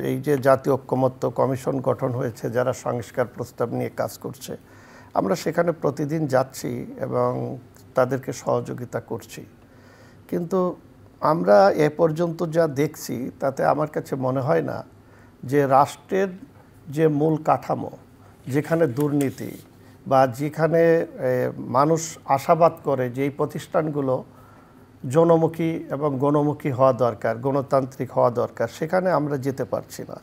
এই যে জাতীয় ঐক্যমত্য কমিশন গঠন হয়েছে, যারা সংস্কার প্রস্তাব নিয়ে কাজ করছে, আমরা সেখানে প্রতিদিন যাচ্ছি এবং তাদেরকে সহযোগিতা করছি। কিন্তু আমরা এ পর্যন্ত যা দেখছি তাতে আমার কাছে মনে হয় না যে রাষ্ট্রের যে মূল কাঠামো, যেখানে দুর্নীতি বা যেখানে মানুষ আশাবাদ করে যে এই প্রতিষ্ঠানগুলো জনমুখী এবং গণমুখী হওয়া দরকার, গণতান্ত্রিক হওয়া দরকার, সেখানে আমরা যেতে পারছি না।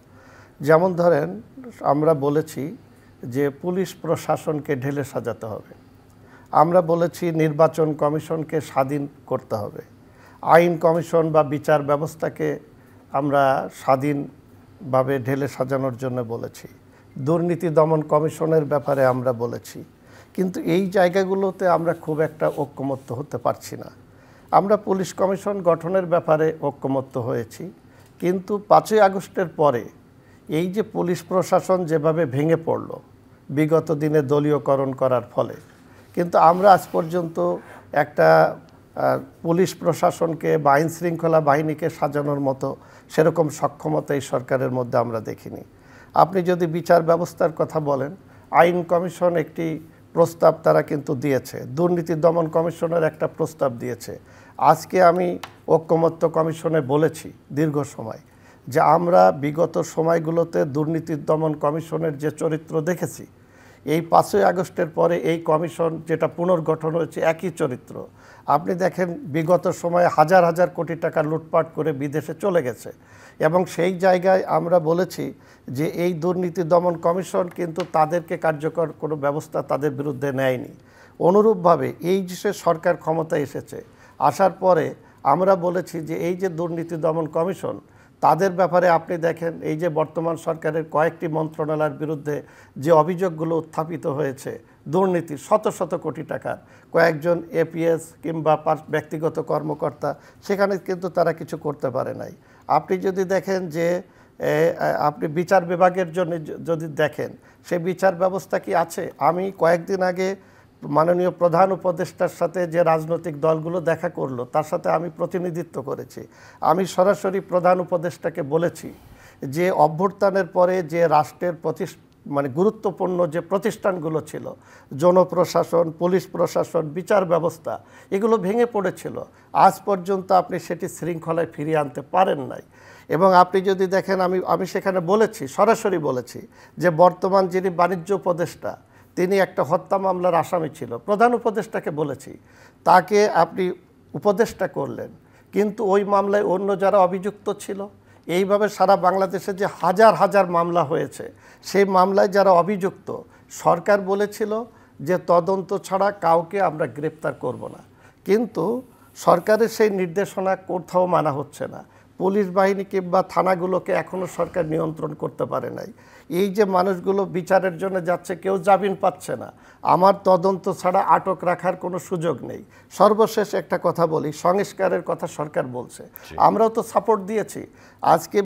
যেমন ধরেন, আমরা বলেছি যে পুলিশ প্রশাসনকে ঢেলে সাজাতে হবে, আমরা বলেছি নির্বাচন কমিশনকে স্বাধীন করতে হবে, আইন কমিশন বা বিচার ব্যবস্থাকে আমরা স্বাধীনভাবে ঢেলে সাজানোর জন্য বলেছি, দুর্নীতি দমন কমিশনের ব্যাপারে আমরা বলেছি। কিন্তু এই জায়গাগুলোতে আমরা খুব একটা ঐক্যমত্য হতে পারছি না। আমরা পুলিশ কমিশন গঠনের ব্যাপারে ঐক্যমত্য হয়েছি, কিন্তু 5ই আগস্টের পরে এই যে পুলিশ প্রশাসন যেভাবে ভেঙে পড়ল বিগত দিনে দলীয়করণ করার ফলে, কিন্তু আমরা আজ পর্যন্ত একটা পুলিশ প্রশাসনকে বা আইন শৃঙ্খলা বাহিনীকে সাজানোর মতো সেরকম সক্ষমতা এই সরকারের মধ্যে আমরা দেখিনি। আপনি যদি বিচার ব্যবস্থার কথা বলেন, আইন কমিশন একটি প্রস্তাব তারা কিন্তু দিয়েছে, দুর্নীতি দমন কমিশনের একটা প্রস্তাব দিয়েছে। আজকে আমি ঐক্যমত্য কমিশনে বলেছি দীর্ঘ সময় যে আমরা বিগত সময়গুলোতে দুর্নীতি দমন কমিশনের যে চরিত্র দেখেছি, এই 5ই আগস্টের পরে এই কমিশন যেটা পুনর্গঠন হয়েছে একই চরিত্র। আপনি দেখেন বিগত সময়ে হাজার হাজার কোটি টাকা লুটপাট করে বিদেশে চলে গেছে, এবং সেই জায়গায় আমরা বলেছি যে এই দুর্নীতি দমন কমিশন কিন্তু তাদেরকে কার্যকর কোনো ব্যবস্থা তাদের বিরুদ্ধে নেয়নি। অনুরূপভাবে এই যে সরকার ক্ষমতায় এসেছে, আসার পরে আমরা বলেছি যে এই যে দুর্নীতি দমন কমিশন, তাদের ব্যাপারে আপনি দেখেন এই যে বর্তমান সরকারের কয়েকটি মন্ত্রণালয়ের বিরুদ্ধে যে অভিযোগগুলো উত্থাপিত হয়েছে, দুর্নীতি শত শত কোটি টাকার, কয়েকজন এপিএস কিংবা ব্যক্তিগত কর্মকর্তা, সেখানে কিন্তু তারা কিছু করতে পারে নাই। আপনি যদি দেখেন যে আপনি বিচার বিভাগের জন্য যদি দেখেন, সে বিচার ব্যবস্থা কি আছে? আমি কয়েকদিন আগে মাননীয় প্রধান উপদেষ্টার সাথে যে রাজনৈতিক দলগুলো দেখা করলো, তার সাথে আমি প্রতিনিধিত্ব করেছি। আমি সরাসরি প্রধান উপদেষ্টাকে বলেছি যে অভ্যুত্থানের পরে যে রাষ্ট্রের গুরুত্বপূর্ণ যে প্রতিষ্ঠানগুলো ছিল, জনপ্রশাসন, পুলিশ প্রশাসন, বিচার ব্যবস্থা, এগুলো ভেঙে পড়েছিল। আজ পর্যন্ত আপনি সেটি শৃঙ্খলায় ফিরিয়ে আনতে পারেন নাই। এবং আপনি যদি দেখেন, আমি সেখানে বলেছি, সরাসরি বলেছি যে বর্তমান যিনি বাণিজ্য উপদেষ্টা, তিনি একটা হত্যা মামলার আসামি ছিল। প্রধান উপদেষ্টাকে বলেছি, তাকে আপনি উপদেষ্টা করলেন, কিন্তু ওই মামলায় অন্য যারা অভিযুক্ত ছিল, এইভাবে সারা বাংলাদেশে যে হাজার হাজার মামলা হয়েছে, সেই মামলায় যারা অভিযুক্ত, সরকার বলেছিল যে তদন্ত ছাড়া কাউকে আমরা গ্রেপ্তার করব না। কিন্তু সরকারের সেই নির্দেশনা কোথাও মানা হচ্ছে না। পুলিশ বাহিনী কিংবা থানাগুলোকে এখনও সরকার নিয়ন্ত্রণ করতে পারে নাই। এই যে মানুষগুলো বিচারের জন্য যাচ্ছে, কেউ জামিন পাচ্ছে না। আমার তদন্ত ছাড়া আটক রাখার কোনো সুযোগ নেই। সর্বশেষ একটা কথা বলি, সংস্কারের কথা সরকার বলছে, আমরাও তো সাপোর্ট দিয়েছি। আজকে